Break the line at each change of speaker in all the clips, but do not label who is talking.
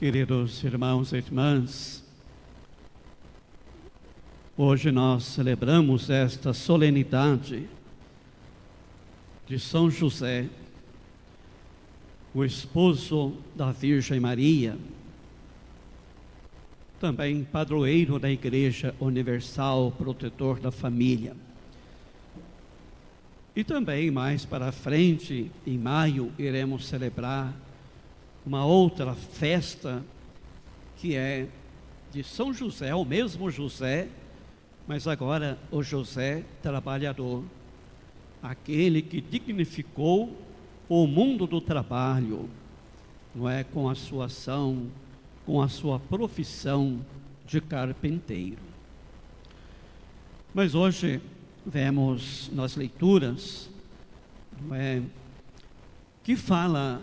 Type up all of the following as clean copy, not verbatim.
Queridos irmãos e irmãs, hoje nós celebramos esta solenidade de São José, o esposo da Virgem Maria, também padroeiro da Igreja Universal, protetor da família. E também mais para frente, em maio, iremos celebrar uma outra festa que é de São José, o mesmo José, mas agora o José trabalhador, aquele que dignificou o mundo do trabalho, não é, com a sua ação, com a sua profissão de carpinteiro. Mas hoje vemos nas leituras, não é, que fala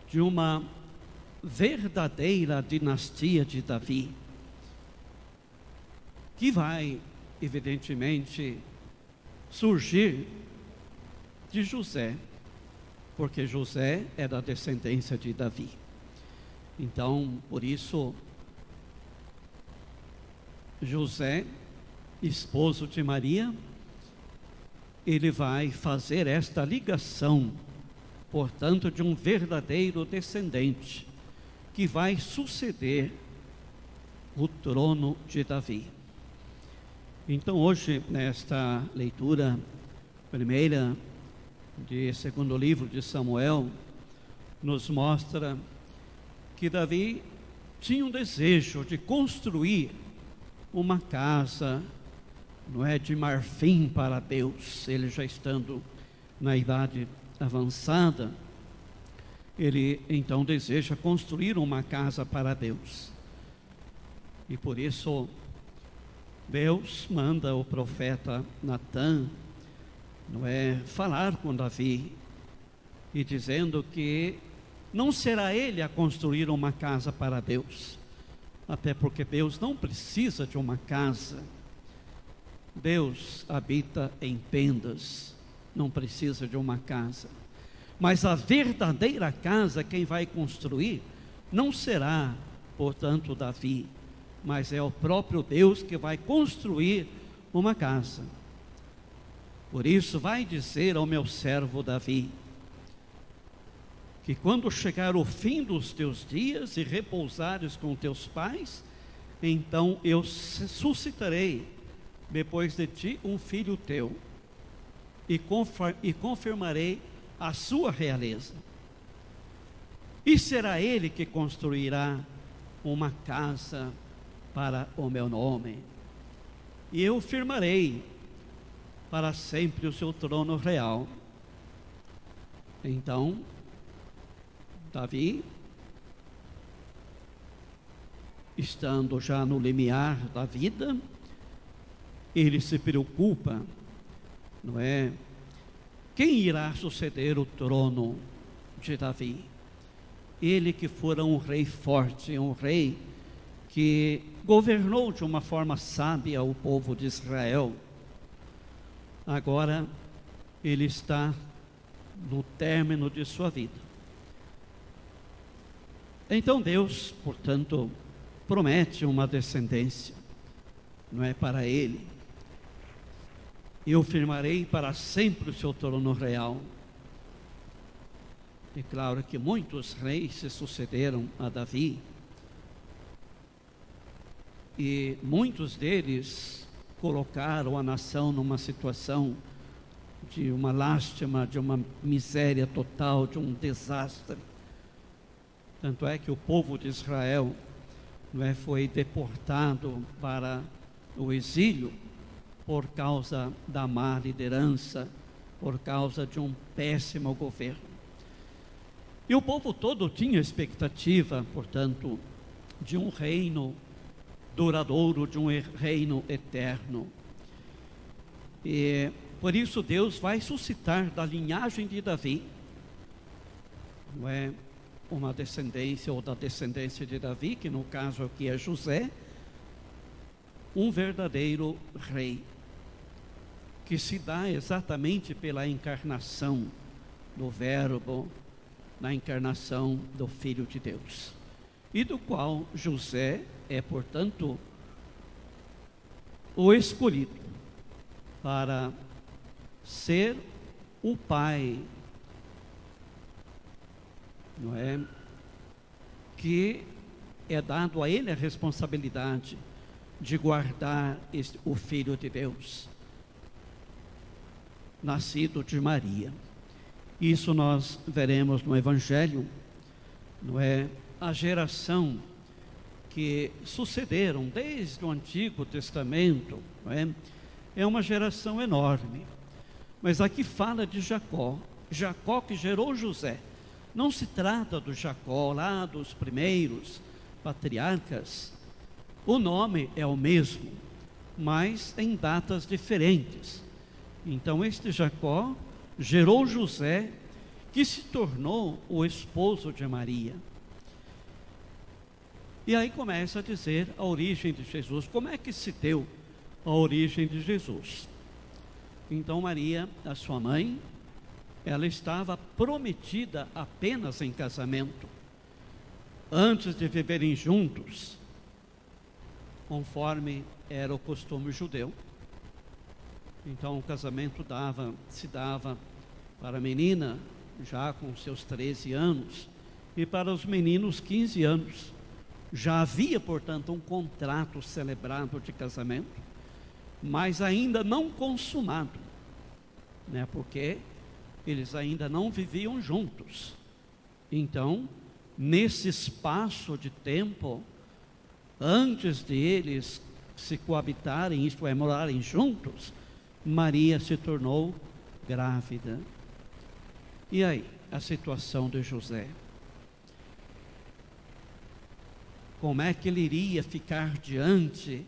de uma verdadeira dinastia de Davi, que vai, evidentemente, surgir de José, porque José é da descendência de Davi. Então, por isso, José, esposo de Maria, ele vai fazer esta ligação, portanto, de um verdadeiro descendente, que vai suceder o trono de Davi. Então, hoje, nesta leitura primeira de segundo livro de Samuel, nos mostra que Davi tinha um desejo de construir uma casa, não é, de marfim para Deus. Ele já estando na idade avançada, ele então deseja construir uma casa para Deus. E por isso Deus manda o profeta Natã, não é, falar com Davi e dizendo que não será ele a construir uma casa para Deus, até porque Deus não precisa de uma casa. Deus habita em tendas, não precisa de uma casa. Mas a verdadeira casa, quem vai construir, não será, portanto, Davi, mas é o próprio Deus que vai construir uma casa. Por isso vai dizer ao meu servo Davi, que quando chegar o fim dos teus dias e repousares com teus pais, então eu suscitarei depois de ti um filho teu, e confirmarei a sua realeza. E será ele que construirá uma casa para o meu nome, e eu firmarei para sempre o seu trono real. Então, Davi, estando já no limiar da vida, ele se preocupa, não é? Quem irá suceder o trono de Davi? Ele que fora um rei forte, um rei que governou de uma forma sábia o povo de Israel. Agora ele está no término de sua vida. Então Deus, portanto, promete uma descendência, não é, para ele. Eu firmarei para sempre o seu trono real. É claro que muitos reis se sucederam a Davi, e muitos deles colocaram a nação numa situação de uma lástima, de uma miséria total, de um desastre. Tanto é que o povo de Israel, não é, foi deportado para o exílio por causa da má liderança, por causa de um péssimo governo. E o povo todo tinha expectativa, portanto, de um reino duradouro, de um reino eterno. E por isso Deus vai suscitar da linhagem de Davi, não é, uma descendência, ou da descendência de Davi, que no caso aqui é José, um verdadeiro rei, que se dá exatamente pela encarnação do Verbo, na encarnação do Filho de Deus. e do qual José é, portanto, o escolhido para ser o pai, não é? Que é dado a ele a responsabilidade de guardar o Filho de Deus, nascido de Maria. Isso nós veremos no Evangelho, não é? A geração que sucederam desde o Antigo Testamento, não é? É uma geração enorme. Mas aqui fala de Jacó, Jacó que gerou José. Não se trata do Jacó lá dos primeiros patriarcas. O nome é o mesmo, mas em datas diferentes. Então este Jacó gerou José, que se tornou o esposo de Maria. E aí começa a dizer a origem de Jesus. Como é que se deu a origem de Jesus? Então Maria, a sua mãe, ela estava prometida apenas em casamento, antes de viverem juntos, conforme era o costume judeu. Então o casamento se dava para a menina já com seus 13 anos e para os meninos 15 anos. Já havia, portanto, um contrato celebrado de casamento, mas ainda não consumado, né? Porque eles ainda não viviam juntos. Então, nesse espaço de tempo, antes de eles se coabitarem, isto é, morarem juntos, Maria se tornou grávida. E aí, a situação de José? Como é que ele iria ficar diante,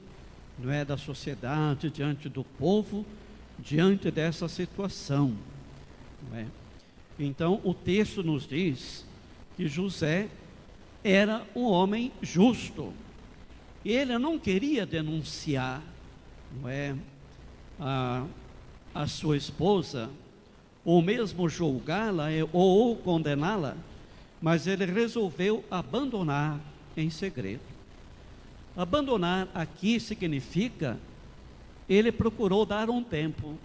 não é, da sociedade, diante do povo, diante dessa situação, não é? Então, o texto nos diz que José era um homem justo. Ele não queria denunciar, não é, a sua esposa, ou mesmo julgá-la ou condená-la, mas ele resolveu abandonar em segredo. Abandonar aqui significa, ele procurou dar um tempo,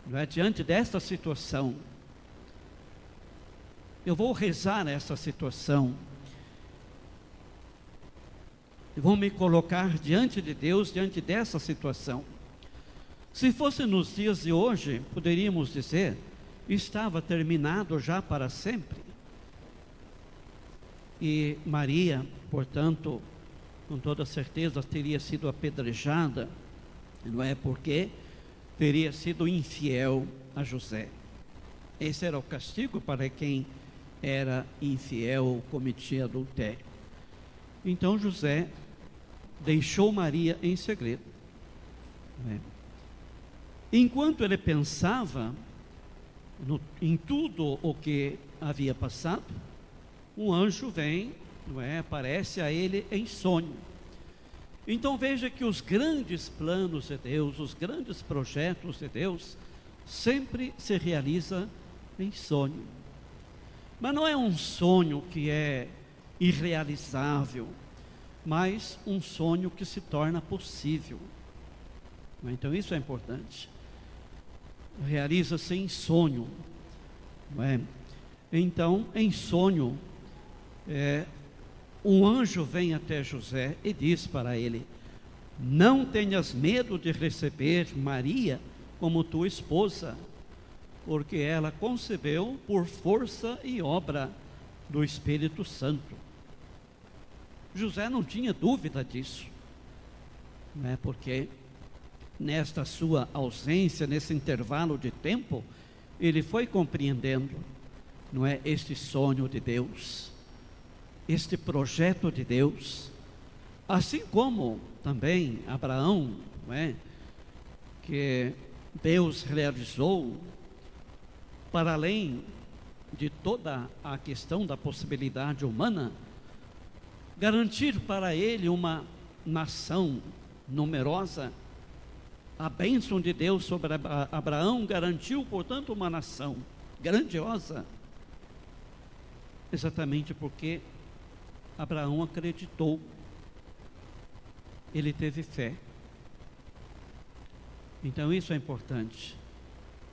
não é, diante desta situação. Eu vou rezar essa situação, vou me colocar diante de Deus, diante dessa situação. Se fosse nos dias de hoje, poderíamos dizer, estava terminado já para sempre. E Maria, portanto, com toda certeza teria sido apedrejada, não é, porque teria sido infiel a José. Esse era o castigo para quem era infiel ou cometia adultério. Então José deixou Maria em segredo, não é? Enquanto ele pensava em tudo o que havia passado, um anjo vem, não é, aparece a ele em sonho. Então veja que os grandes planos de Deus, os grandes projetos de Deus, sempre se realiza em sonho. Mas não é um sonho que é irrealizável, mas um sonho que se torna possível. Então isso é importante. Realiza-se em sonho, não é? Então, em sonho, um anjo vem até José e diz para ele: não tenhas medo de receber Maria como tua esposa, porque ela concebeu por força e obra do Espírito Santo. José não tinha dúvida disso, não é? Porque nesta sua ausência, nesse intervalo de tempo, ele foi compreendendo, não é, este sonho de Deus, este projeto de Deus, assim como também Abraão, não é, que Deus realizou para além de toda a questão da possibilidade humana, garantir para ele uma nação numerosa. A bênção de Deus sobre Abraão garantiu, portanto, uma nação grandiosa, exatamente porque Abraão acreditou, ele teve fé. Então isso é importante.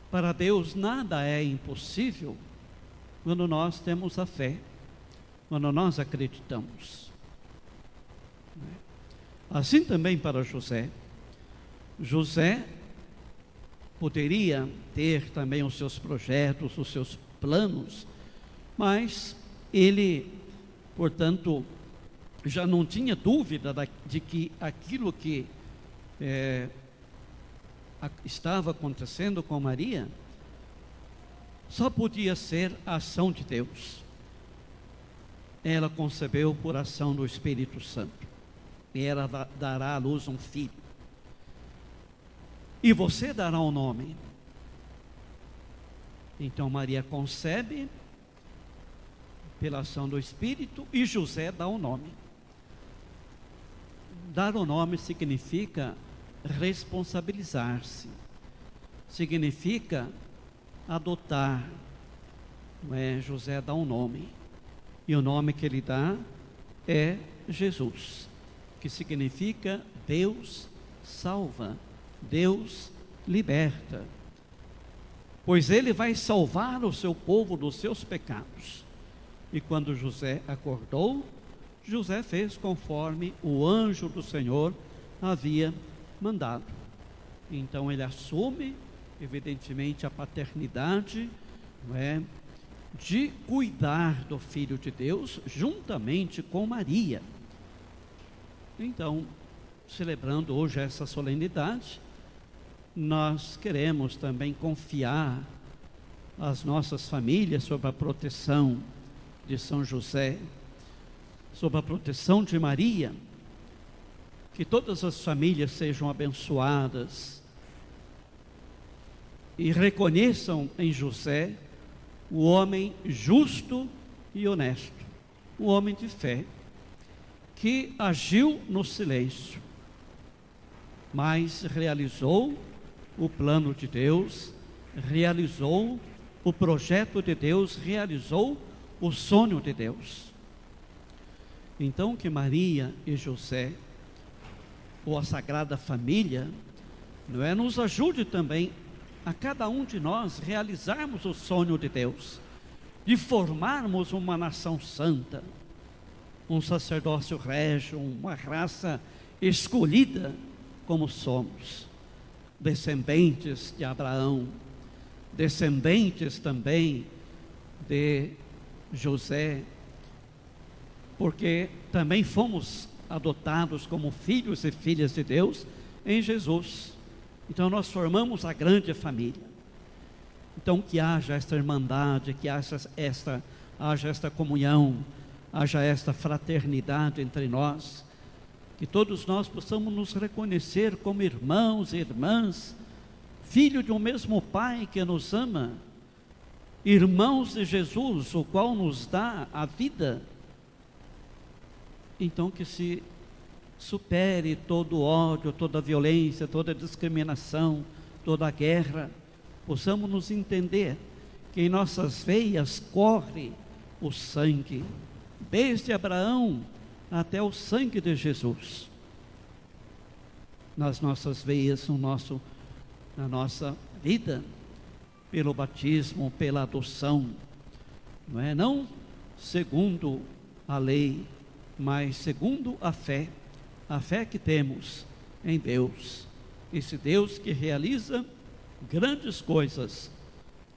Para Deus nada é impossível quando nós temos a fé, quando nós acreditamos. Assim também para José. José poderia ter também os seus projetos, os seus planos, mas ele, portanto, já não tinha dúvida de que aquilo que estava acontecendo com Maria só podia ser a ação de Deus. Ela concebeu por ação do Espírito Santo, e ela dará à luz um filho, e você dará um nome. Então Maria concebe pela ação do Espírito, e José dá o nome. Dar o nome significa responsabilizar-se, significa adotar. José dá um nome, e o nome que ele dá é Jesus, que significa Deus salva, Deus liberta, pois ele vai salvar o seu povo dos seus pecados. E quando José acordou, José fez conforme o anjo do Senhor havia mandado. Então ele assume, evidentemente, a paternidade, de cuidar do Filho de Deus, juntamente com Maria. Então, celebrando hoje essa solenidade, nós queremos também confiar as nossas famílias sob a proteção de São José, sob a proteção de Maria. Que todas as famílias sejam abençoadas e reconheçam em José o homem justo e honesto, o homem de fé, que agiu no silêncio, mas realizou o plano de Deus, realizou o projeto de Deus, realizou o sonho de Deus. Então que Maria e José, ou a Sagrada Família, nos ajude também a cada um de nós realizarmos o sonho de Deus, de formarmos uma nação santa, um sacerdócio régio, uma raça escolhida, como somos, descendentes de Abraão, descendentes também de José, porque também fomos adotados como filhos e filhas de Deus em Jesus. Então nós formamos a grande família. Então que haja esta irmandade, que haja esta comunhão, haja esta fraternidade entre nós, que todos nós possamos nos reconhecer como irmãos e irmãs, filho de um mesmo Pai que nos ama, irmãos de Jesus, o qual nos dá a vida. Então que se supere todo o ódio, toda a violência, toda a discriminação, toda a guerra. Possamos nos entender que em nossas veias corre o sangue, desde Abraão até o sangue de Jesus. Nas nossas veias, na nossa vida, pelo batismo, pela adoção, não segundo a lei, mas segundo a fé que temos em Deus, esse Deus que realiza grandes coisas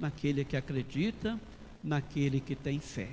naquele que acredita, naquele que tem fé.